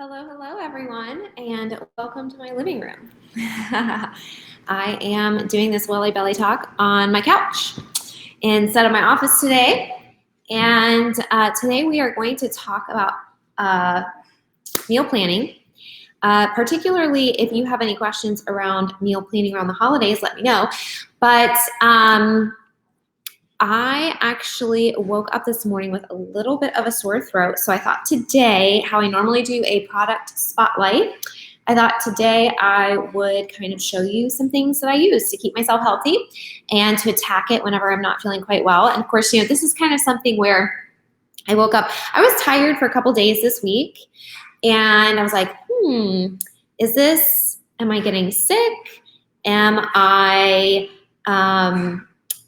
Hello, everyone, and welcome to my living room. I am doing this WellyBelly talk on my couch instead of my office today. And today we are going to talk about meal planning. Particularly if you have any questions around meal planning around the holidays, let me know. But I actually woke up this morning with a little bit of a sore throat. So I thought today, how I normally do a product spotlight, I thought today I would kind of show you some things that I use to keep myself healthy and to attack it whenever I'm not feeling quite well. And of course, this is kind of something where I woke up, I was tired for a couple days this week. And I was like, am I getting sick? Am I,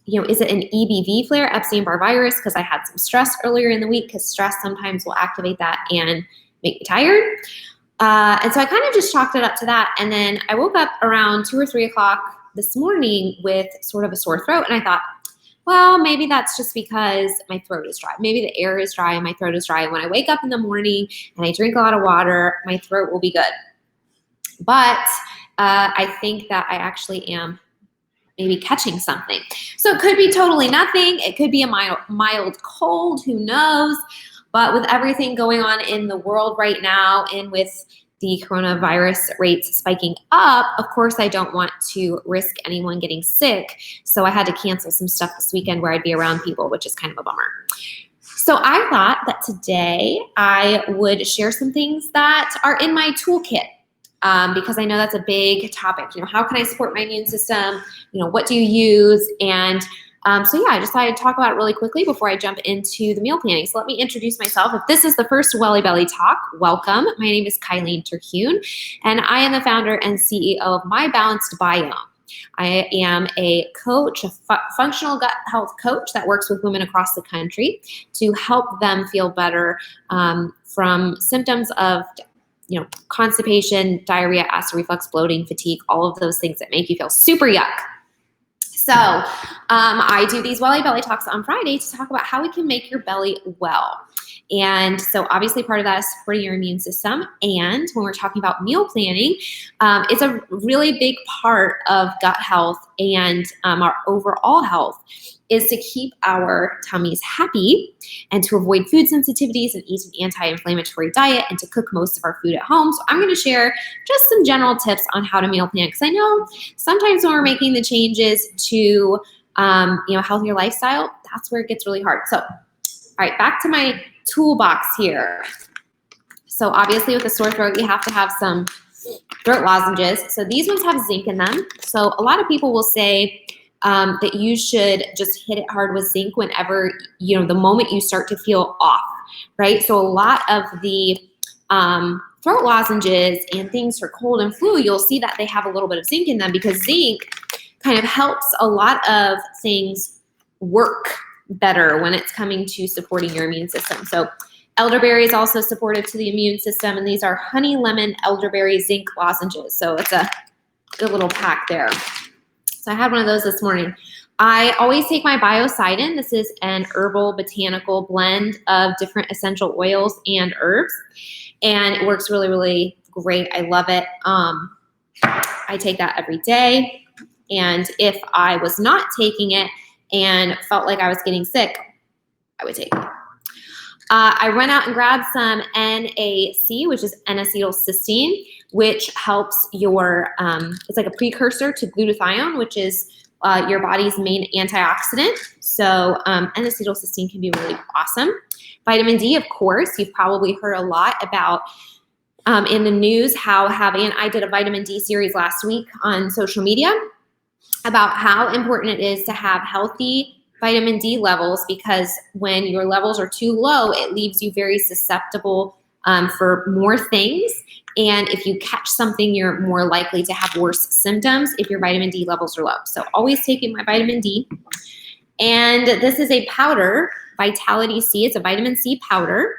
is it an EBV flare, Epstein-Barr virus? Because I had some stress earlier in the week, because stress sometimes will activate that and make me tired. And so I kind of just chalked it up to that. And then I woke up around 2 or 3 o'clock this morning with sort of a sore throat. And I thought, well, maybe that's just because my throat is dry. Maybe the air is dry and my throat is dry. And when I wake up in the morning and I drink a lot of water, my throat will be good. But I think that I actually am maybe catching something. So it could be totally nothing. It could be a mild cold, who knows? But with everything going on in the world right now and with the coronavirus rates spiking up, of course, I don't want to risk anyone getting sick. So I had to cancel some stuff this weekend where I'd be around people, which is kind of a bummer. So I thought that today I would share some things that are in my toolkit. Because I know that's a big topic. How can I support my immune system? What do you use? And I just thought I'd talk about it really quickly before I jump into the meal planning. So let me introduce myself. If this is the first WellyBelly talk, welcome. My name is Kylene, and I am the founder and CEO of My Balanced Biome. I am a coach, a functional gut health coach that works with women across the country to help them feel better from symptoms of constipation, diarrhea, acid reflux, bloating, fatigue, all of those things that make you feel super yuck. So I do these WellyBelly talks on Friday to talk about how we can make your belly well. And so obviously part of that is supporting your immune system. And when we're talking about meal planning, it's a really big part of gut health and our overall health is to keep our tummies happy and to avoid food sensitivities and eat an anti-inflammatory diet and to cook most of our food at home. So I'm going to share just some general tips on how to meal plan, because I know sometimes when we're making the changes to healthier lifestyle, that's where it gets really hard. So, all right, back to my toolbox here. So obviously with a sore throat, you have to have some throat lozenges. So these ones have zinc in them. So a lot of people will say that you should just hit it hard with zinc whenever, the moment you start to feel off, right? So a lot of the throat lozenges and things for cold and flu, you'll see that they have a little bit of zinc in them because zinc kind of helps a lot of things work better when it's coming to supporting your immune system. So elderberry is also supportive to the immune system, and these are honey lemon elderberry zinc lozenges. So it's a good little pack there. So I had one of those this morning. I always take my biocidin. This is an herbal botanical blend of different essential oils and herbs, and it works really, really great. I love it. I take that every day, and if I was not taking it and felt like I was getting sick, I would take it. I went out and grabbed some NAC, which is N-acetylcysteine, which helps your, it's like a precursor to glutathione, which is your body's main antioxidant. So N-acetylcysteine can be really awesome. Vitamin D, of course, you've probably heard a lot about in the news I did a vitamin D series last week on social media about how important it is to have healthy vitamin D levels, because when your levels are too low, it leaves you very susceptible for more things. And if you catch something, you're more likely to have worse symptoms if your vitamin D levels are low. So always taking my vitamin D. And this is a powder, Vitality C. It's a vitamin C powder.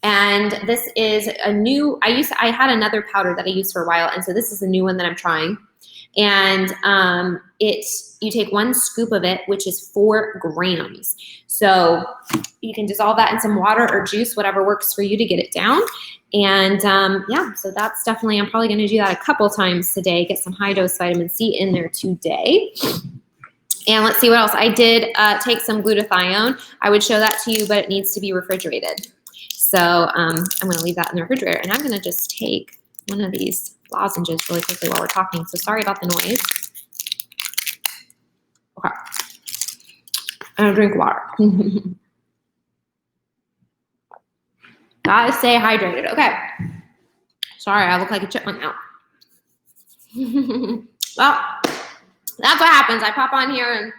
And this is a new, I had another powder that I used for a while. And so this is a new one that I'm trying. And you take 1 scoop of it, which is 4 grams. So you can dissolve that in some water or juice, whatever works for you to get it down. And yeah, so that's definitely, I'm probably gonna do that a couple times today, get some high dose vitamin C in there today. And let's see what else. I did take some glutathione. I would show that to you, but it needs to be refrigerated. So I'm gonna leave that in the refrigerator, and I'm gonna just take one of these lozenges really quickly while we're talking. So sorry about the noise. Okay. I'm gonna drink water. Gotta stay hydrated. Okay. Sorry, I look like a chipmunk now. Well, that's what happens. I pop on here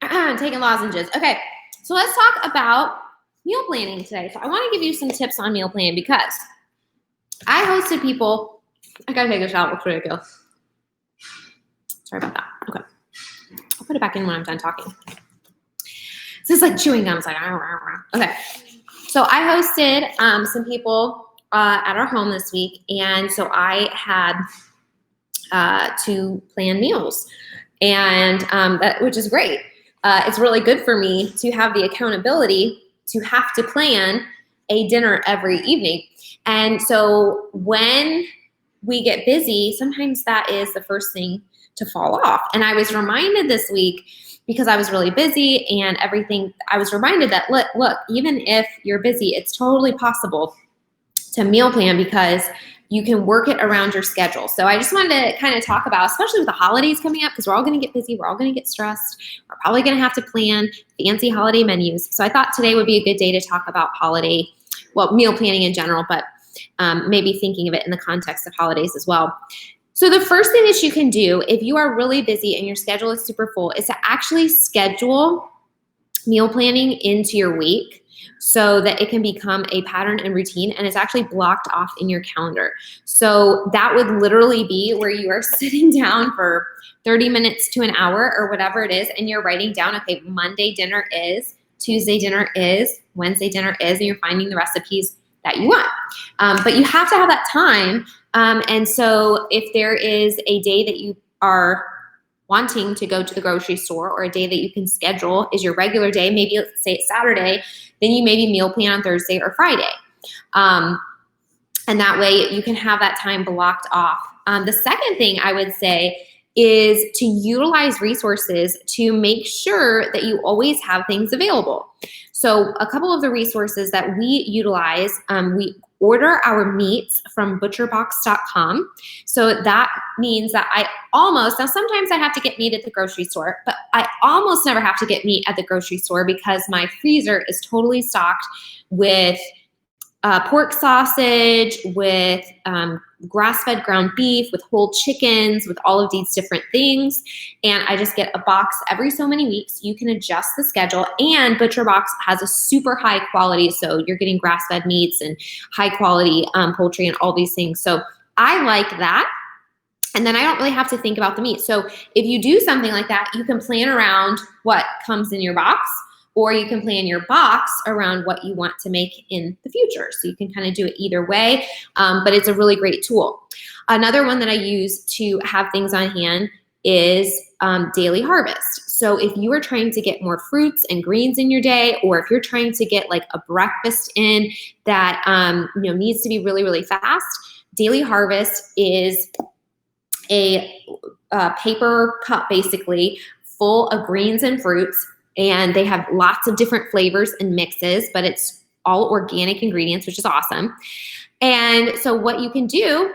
and taking lozenges. Okay, so let's talk about meal planning today. So I want to give you some tips on meal planning because I hosted people. I gotta take this out. It looks ridiculous. Sorry about that. Okay, I'll put it back in when I'm done talking. So it's like chewing gum. It's like, okay. So I hosted some people at our home this week, and so I had to plan meals, and which is great. It's really good for me to have the accountability to have to plan a dinner every evening. And so when we get busy, sometimes that is the first thing to fall off. And I was reminded this week, because I was really busy and everything, I was reminded that, look, even if you're busy, it's totally possible to meal plan because you can work it around your schedule. So I just wanted to kind of talk about, especially with the holidays coming up, because we're all going to get busy. We're all going to get stressed. We're probably going to have to plan fancy holiday menus. So I thought today would be a good day to talk about meal planning in general, but maybe thinking of it in the context of holidays as well. So the first thing that you can do if you are really busy and your schedule is super full is to actually schedule meal planning into your week so that it can become a pattern and routine, and it's actually blocked off in your calendar. So that would literally be where you are sitting down for 30 minutes to an hour or whatever it is, and you're writing down, okay, Monday dinner is, Tuesday dinner is, Wednesday dinner is, and you're finding the recipes that you want. But you have to have that time. And so if there is a day that you are wanting to go to the grocery store, or a day that you can schedule is your regular day, maybe let's say it's Saturday, then you maybe meal plan on Thursday or Friday. And that way you can have that time blocked off. The second thing I would say is to utilize resources to make sure that you always have things available. So a couple of the resources that we utilize, we order our meats from butcherbox.com. So that means that now sometimes I have to get meat at the grocery store, but I almost never have to get meat at the grocery store because my freezer is totally stocked with pork sausage, with grass-fed ground beef, with whole chickens, with all of these different things. And I just get a box every so many weeks. You can adjust the schedule, and ButcherBox has a super high quality. So you're getting grass-fed meats and high quality poultry and all these things. So I like that. And then I don't really have to think about the meat. So if you do something like that, you can plan around what comes in your box, or you can plan your box around what you want to make in the future. So you can kind of do it either way, but it's a really great tool. Another one that I use to have things on hand is Daily Harvest. So if you are trying to get more fruits and greens in your day, or if you're trying to get like a breakfast in that needs to be really, really fast, Daily Harvest is a paper cup basically full of greens and fruits. And they have lots of different flavors and mixes, but it's all organic ingredients, which is awesome. And so what you can do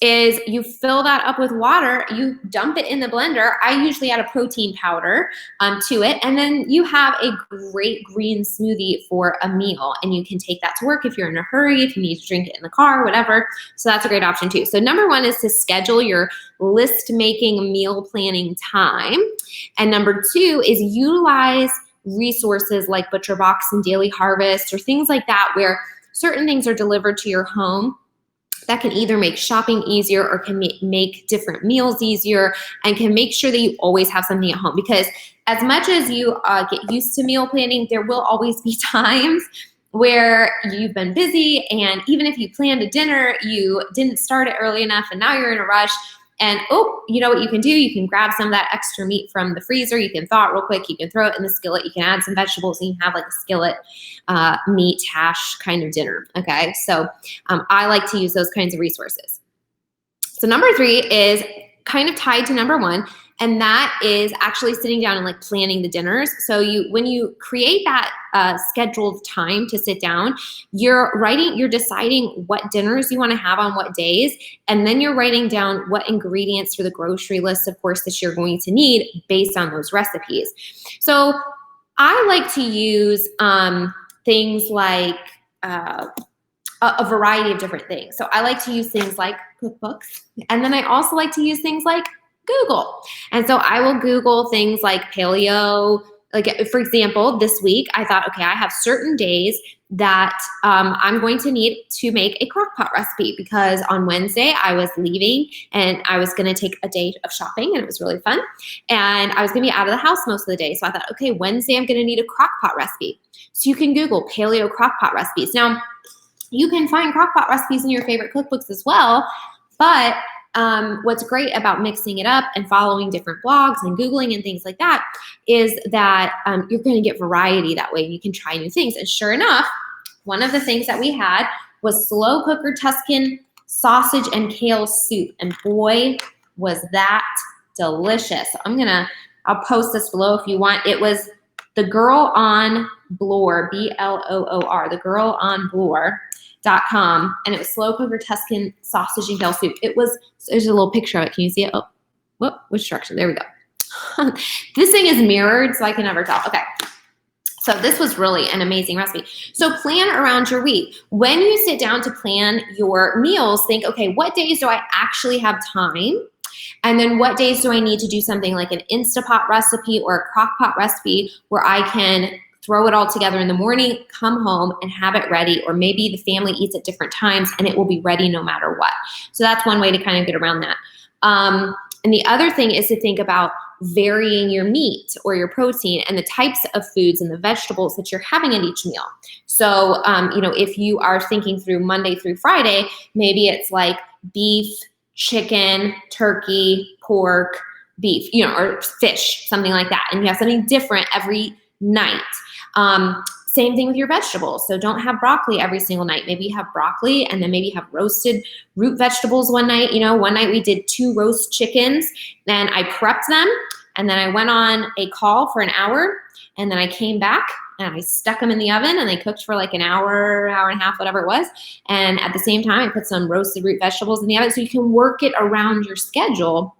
is you fill that up with water, you dump it in the blender. I usually add a protein powder to it, and then you have a great green smoothie for a meal. And you can take that to work if you're in a hurry, if you need to drink it in the car, whatever. So that's a great option too. So number one is to schedule your list making meal planning time. And number two is utilize resources like ButcherBox and Daily Harvest or things like that, where certain things are delivered to your home that can either make shopping easier or can make different meals easier, and can make sure that you always have something at home. Because as much as you get used to meal planning, there will always be times where you've been busy, and even if you planned a dinner, you didn't start it early enough and now you're in a rush. And you know what you can do? You can grab some of that extra meat from the freezer. You can thaw it real quick. You can throw it in the skillet. You can add some vegetables and you have like a skillet meat hash kind of dinner. Okay, so I like to use those kinds of resources. So number 3 is kind of tied to number 1, and that is actually sitting down and like planning the dinners. So when you create that scheduled time to sit down, you're deciding what dinners you want to have on what days, and then you're writing down what ingredients for the grocery list, of course, that you're going to need based on those recipes. So I like to use things like a variety of different things. So I like to use things like cookbooks, and then I also like to use things like Google. And so I will Google things like paleo. Like, for example, this week I thought, okay, I have certain days that I'm going to need to make a crock pot recipe, because on Wednesday I was leaving and I was going to take a day of shopping, and it was really fun. And I was going to be out of the house most of the day. So I thought, okay, Wednesday I'm going to need a crock pot recipe. So you can Google paleo crock pot recipes. Now, you can find crock pot recipes in your favorite cookbooks as well, but what's great about mixing it up and following different blogs and Googling and things like that is that you're going to get variety that way. You can try new things. And sure enough, one of the things that we had was slow cooker Tuscan sausage and kale soup. And boy, was that delicious. I'll post this below if you want. It was the Girl on Bloor, Bloor, the Girl on Bloor.com, and it was slow cooker Tuscan sausage and kale soup. There's a little picture of it. Can you see it? Which direction? There we go. This thing is mirrored, so I can never tell. Okay. So this was really an amazing recipe. So plan around your week. When you sit down to plan your meals, think, okay, what days do I actually have time? And then what days do I need to do something like an Instapot recipe or a crock pot recipe where I can throw it all together in the morning, come home and have it ready, or maybe the family eats at different times and it will be ready no matter what. So that's one way to kind of get around that. And the other thing is to think about varying your meat or your protein and the types of foods and the vegetables that you're having at each meal. So, if you are thinking through Monday through Friday, maybe it's like beef, chicken, turkey, pork, beef, or fish, something like that. And you have something different every night. Same thing with your vegetables. So don't have broccoli every single night. Maybe you have broccoli and then maybe you have roasted root vegetables one night. One night we did 2 roast chickens and I prepped them, and then I went on a call for an hour, and then I came back and I stuck them in the oven and they cooked for like an hour, hour and a half, whatever it was. And at the same time, I put some roasted root vegetables in the oven, so you can work it around your schedule.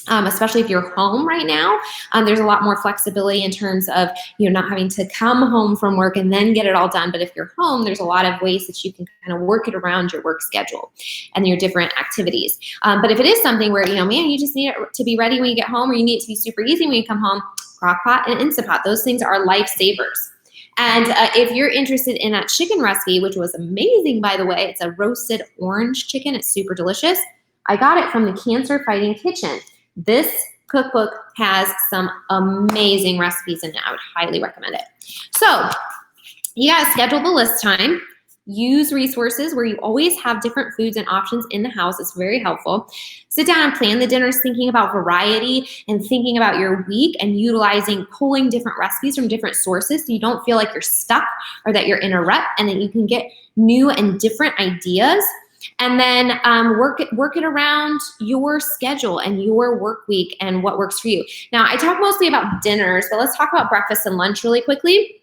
Especially if you're home right now, there's a lot more flexibility in terms of not having to come home from work and then get it all done. But if you're home, there's a lot of ways that you can kind of work it around your work schedule and your different activities. But if it is something where, you just need it to be ready when you get home, or you need it to be super easy when you come home, crock pot and Instapot, those things are lifesavers. And if you're interested in that chicken recipe, which was amazing, by the way, it's a roasted orange chicken. It's super delicious. I got it from the Cancer Fighting Kitchen. This cookbook has some amazing recipes in it. I would highly recommend it. So you got to schedule the list time. Use resources where you always have different foods and options in the house. It's very helpful. Sit down and plan the dinners, thinking about variety and thinking about your week and pulling different recipes from different sources so you don't feel like you're stuck or that you're in a rut, and that you can get new and different ideas. And then work it around your schedule and your work week and what works for you. Now, I talk mostly about dinners, but let's talk about breakfast and lunch really quickly.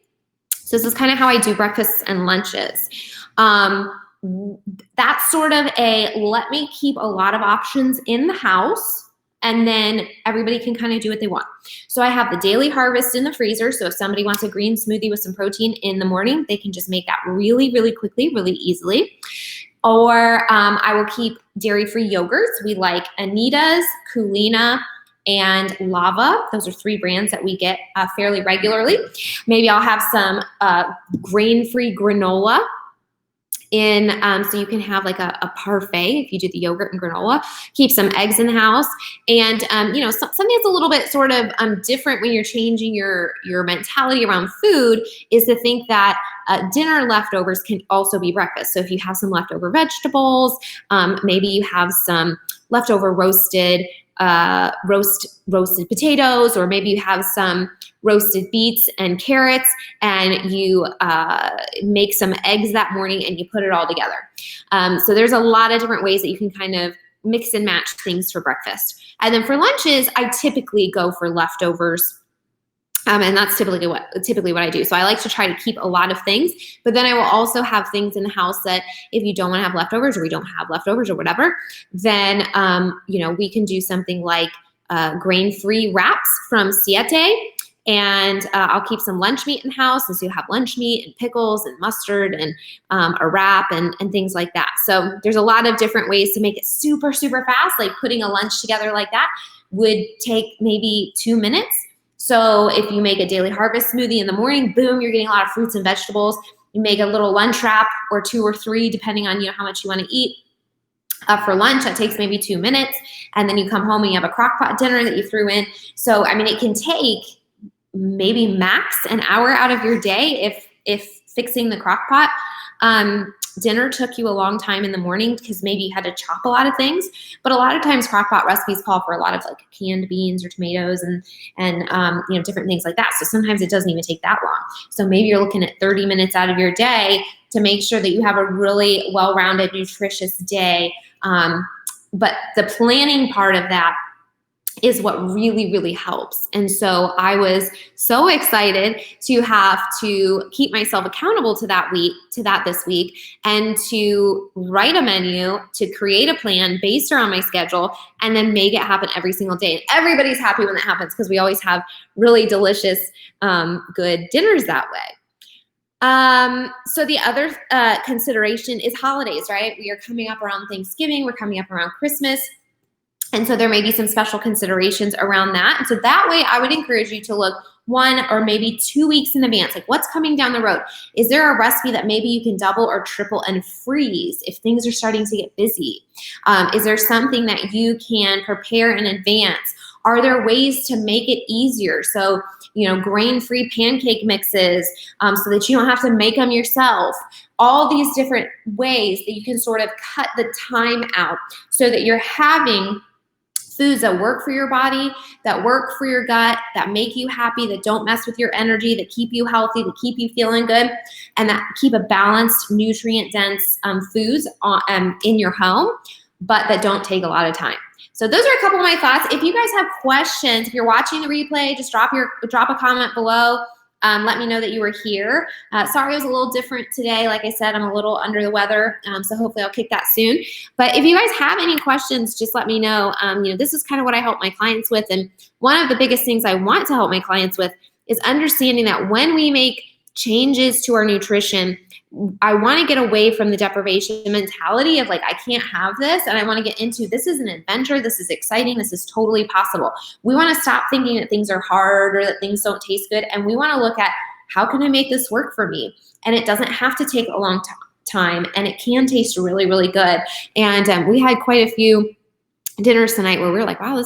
So this is kind of how I do breakfasts and lunches. That's sort of let me keep a lot of options in the house, and then everybody can kind of do what they want. So I have the Daily Harvest in the freezer. So if somebody wants a green smoothie with some protein in the morning, they can just make that really, really quickly, really easily. Or I will keep dairy-free yogurts. We like Anita's, Kylene, and Lava. Those are 3 brands that we get fairly regularly. Maybe I'll have some grain-free granola in, so you can have like a parfait if you do the yogurt and granola. Keep some eggs in the house. And, something that's a little bit sort of different when you're changing your mentality around food is to think that dinner leftovers can also be breakfast. So if you have some leftover vegetables, maybe you have some leftover roasted potatoes, or maybe you have some roasted beets and carrots, and you make some eggs that morning and you put it all together. So there's a lot of different ways that you can kind of mix and match things for breakfast. And then for lunches, I typically go for leftovers. And that's typically what I do. So I like to try to keep a lot of things, but then I will also have things in the house that if you don't want to have leftovers, or we don't have leftovers or whatever, then we can do something like grain-free wraps from Siete. And I'll keep some lunch meat in the house. And so you have lunch meat and pickles and mustard and a wrap and things like that. So there's a lot of different ways to make it super, super fast. Like putting a lunch together like that would take maybe 2 minutes. So if you make a daily harvest smoothie in the morning, boom, you're getting a lot of fruits and vegetables. You make a little lunch wrap or 2 or 3, depending on how much you want to eat. For lunch, that takes maybe 2 minutes. And then you come home and you have a crock pot dinner that you threw in. So, I mean, it can take maybe max an hour out of your day if fixing the crock pot. Dinner took you a long time in the morning because maybe you had to chop a lot of things, but a lot of times crock pot recipes call for a lot of like canned beans or tomatoes and different things like that. So sometimes it doesn't even take that long. So maybe you're looking at 30 minutes out of your day to make sure that you have a really well-rounded, nutritious day. But the planning part of that is what really, really helps. And so I was so excited to have to keep myself accountable to that this week, and to write a menu, to create a plan based around my schedule, and then make it happen every single day. And everybody's happy when that happens because we always have really delicious, good dinners that way. So the other consideration is holidays, right? We are coming up around Thanksgiving. We're coming up around Christmas. And so there may be some special considerations around that. And so that way I would encourage you to look 1 or maybe 2 weeks in advance, like what's coming down the road. Is there a recipe that maybe you can double or triple and freeze if things are starting to get busy? Is there something that you can prepare in advance? Are there ways to make it easier? So, grain-free pancake mixes so that you don't have to make them yourself. All these different ways that you can sort of cut the time out so that you're having foods that work for your body, that work for your gut, that make you happy, that don't mess with your energy, that keep you healthy, that keep you feeling good, and that keep a balanced, nutrient-dense foods in your home, but that don't take a lot of time. So those are a couple of my thoughts. If you guys have questions, if you're watching the replay, just drop a comment below. Let me know that you were here. Sorry it was a little different today. Like I said, I'm a little under the weather, so hopefully I'll kick that soon. But if you guys have any questions, just let me know. This is kind of what I help my clients with. And one of the biggest things I want to help my clients with is understanding that when we make changes to our nutrition, I want to get away from the deprivation mentality of like, I can't have this. And I want to get into, this is an adventure. This is exciting. This is totally possible. We want to stop thinking that things are hard or that things don't taste good. And we want to look at, how can I make this work for me? And it doesn't have to take a long time, and it can taste really, really good. And we had quite a few dinners tonight where we were like, wow,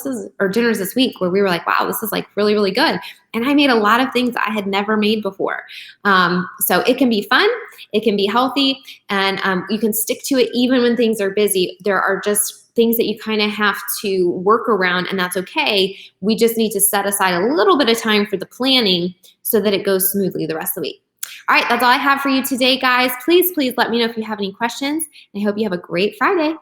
dinners this week where we were like, wow, this is like really, really good. And I made a lot of things I had never made before. So it can be fun, it can be healthy, and you can stick to it even when things are busy. There are just things that you kind of have to work around, and that's okay. We just need to set aside a little bit of time for the planning so that it goes smoothly the rest of the week. All right, that's all I have for you today, guys. Please let me know if you have any questions. I hope you have a great Friday.